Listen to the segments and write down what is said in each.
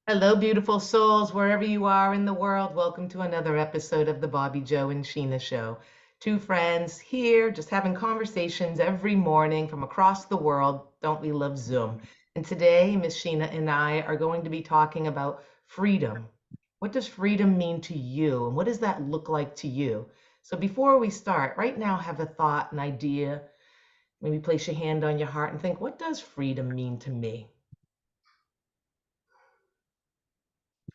Hello, beautiful souls, wherever you are in the world. Welcome to another episode of the Bobbi Jo and Sheena Show. Two friends here just having conversations every morning from across the world. Don't we love Zoom? And today, Miss Sheena and I are going to be talking about freedom. What does freedom mean to you? And what does that look like to you? So before we start, right now, have a thought, an idea. Maybe place your hand on your heart and think, what does freedom mean to me?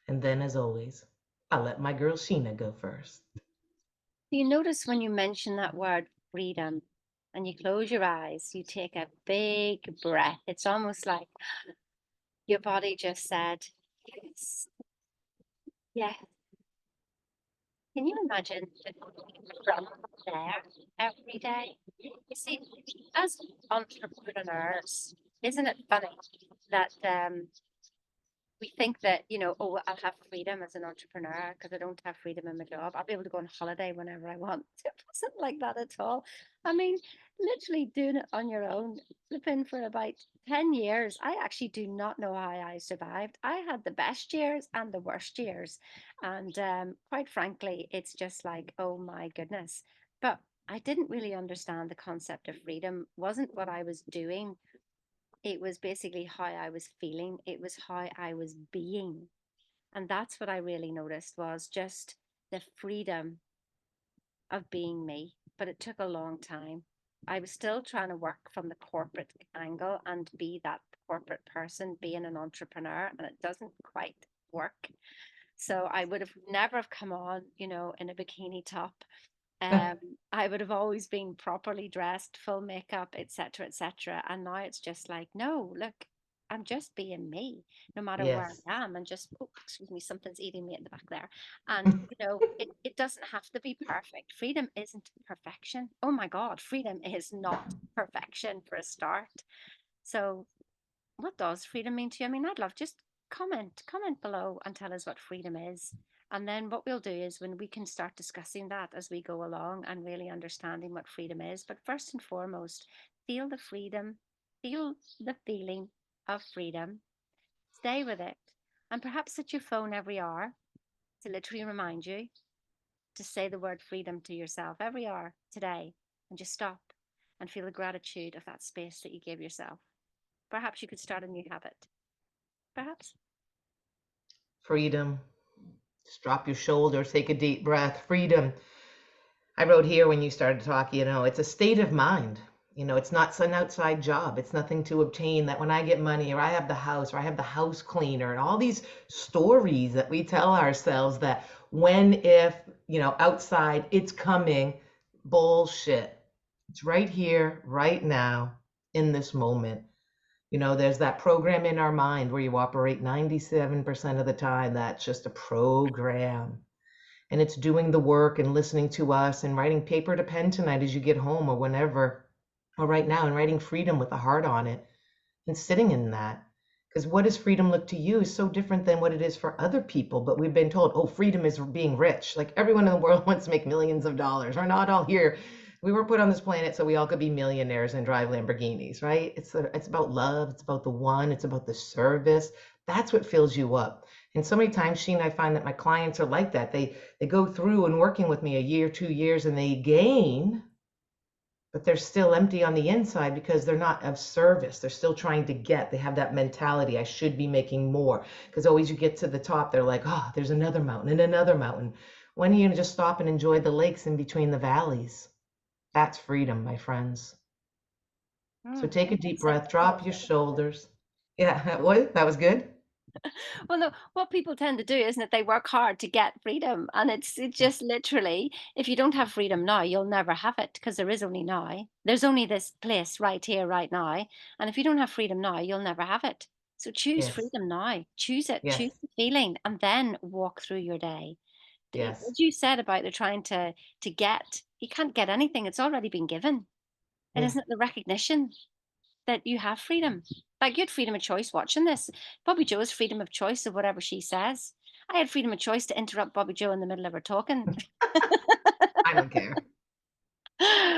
And then, as always, I'll let my girl Sheena go first. You notice when you mention that word freedom and you close your eyes, you take a big breath. It's almost like your body just said, yes, yes. Can you imagine just from there every day? You see, as entrepreneurs, isn't it funny that we think that, oh, well, I'll have freedom as an entrepreneur because I don't have freedom in my job. I'll be able to go on holiday whenever I want. It wasn't like that at all. I mean, literally doing it on your own, flipping for about 10 years. I actually do not know how I survived. I had the best years and the worst years. And quite frankly, it's just like, oh my goodness. But I didn't really understand the concept of freedom, wasn't what I was doing, it was basically how I was feeling. It was how I was being. And that's what I really noticed was just the freedom of being me. But it took a long time. I was still trying to work from the corporate angle and be that corporate person, being an entrepreneur, and it doesn't quite work. So I would have never have come on, in a bikini top. um, I would have always been properly dressed, full makeup, etc., etc. And now it's just like, no, look, I'm just being me, no matter where Yes. I am, and just, oh, excuse me, something's eating me at the back there. And it doesn't have to be perfect. Freedom isn't perfection. Oh my God, freedom is not perfection for a start. So, what does freedom mean to you? I mean, I'd love just comment below and tell us what freedom is. And then what we'll do is when we can start discussing that as we go along and really understanding what freedom is. But first and foremost, feel the freedom, feel the feeling of freedom, stay with it, and perhaps set your phone every hour to literally remind you to say the word freedom to yourself every hour today and just stop and feel the gratitude of that space that you gave yourself. Perhaps you could start a new habit. Perhaps. Freedom. Just drop your shoulders, take a deep breath. Freedom. I wrote here when you started talking, it's a state of mind. It's not an outside job. It's nothing to obtain that when I get money or I have the house or I have the house cleaner and all these stories that we tell ourselves that when, if, outside, it's coming. Bullshit. It's right here, right now, in this moment. There's that program in our mind where you operate 97% of the time. That's just a program. And it's doing the work and listening to us and writing paper to pen tonight as you get home or whenever, or right now, and writing freedom with a heart on it and sitting in that. Because what does freedom look to you is so different than what it is for other people. But we've been told, oh, freedom is being rich. Like everyone in the world wants to make millions of dollars. We're not all here. We were put on this planet so we all could be millionaires and drive Lamborghinis, right? It's about love. It's about the one. It's about the service. That's what fills you up. And so many times, Sheen, I find that my clients are like that. They go through and working with me a year, 2 years, and they gain, but they're still empty on the inside because they're not of service. They're still trying to get. They have that mentality. I should be making more. Because always you get to the top, they're like, oh, there's another mountain and another mountain. When are you going to just stop and enjoy the lakes in between the valleys? That's freedom, my friends. So take a deep Amazing. breath, drop your shoulders. Yeah, what? That was good? Well, no, what people tend to do, isn't it? They work hard to get freedom. And it's Yeah. just literally, if you don't have freedom now, you'll never have it because there is only now. There's only this place right here, right now. And if you don't have freedom now, you'll never have it. So choose Yes. freedom now. Choose it. Yes. Choose the feeling and then walk through your day. Yes. As you said about they're trying to get, you can't get anything. It's already been given. And Yeah. isn't it the recognition that you have freedom? Like you had freedom of choice watching this. Bobbi Jo has freedom of choice of whatever she says. I had freedom of choice to interrupt Bobbi Jo in the middle of her talking. I don't care.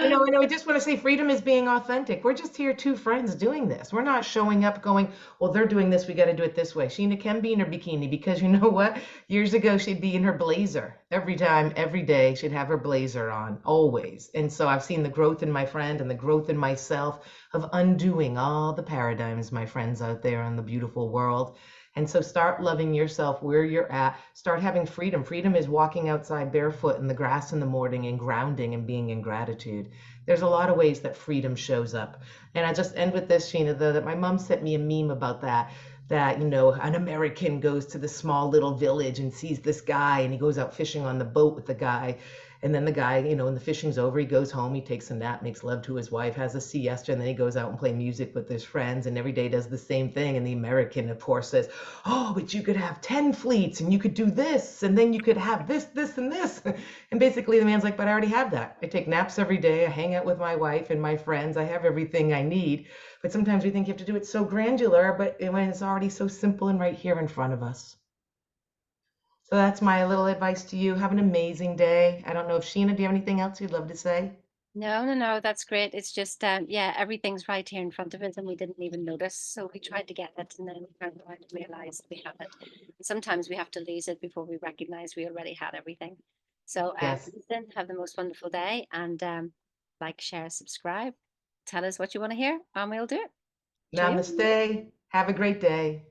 And I just want to say freedom is being authentic. We're just here, two friends doing this. We're not showing up going, well, they're doing this. We got to do it this way. Sheena can be in her bikini because you know what? Years ago, she'd be in her blazer every time, every day. She'd have her blazer on always. And so I've seen the growth in my friend and the growth in myself of undoing all the paradigms, my friends out there in the beautiful world. And so start loving yourself where you're at. Start having freedom. Freedom is walking outside barefoot in the grass in the morning and grounding and being in gratitude. There's a lot of ways that freedom shows up. And I just end with this, Sheena, though, that my mom sent me a meme about that. That, an American goes to the small little village and sees this guy, and he goes out fishing on the boat with the guy. And then the guy, when the fishing's over, he goes home, he takes a nap, makes love to his wife, has a siesta, and then he goes out and play music with his friends, and every day does the same thing. And the American, of course, says, oh, but you could have 10 fleets, and you could do this, and then you could have this, this, and this. And basically the man's like, but I already have that. I take naps every day, I hang out with my wife and my friends, I have everything I need. But sometimes we think you have to do it so granular, but when it's already so simple and right here in front of us. So that's my little advice to you. Have an amazing day. I don't know if Sheena, do you have anything else you'd love to say? No, no, no, that's great. It's just, yeah, everything's right here in front of us and we didn't even notice. So we tried to get it and then we found out to realize we have it. And sometimes we have to lose it before we recognize we already had everything. So, Yes. listen, have the most wonderful day and like, share, subscribe, tell us what you want to hear and we'll do it. Cheerio. Namaste. Have a great day.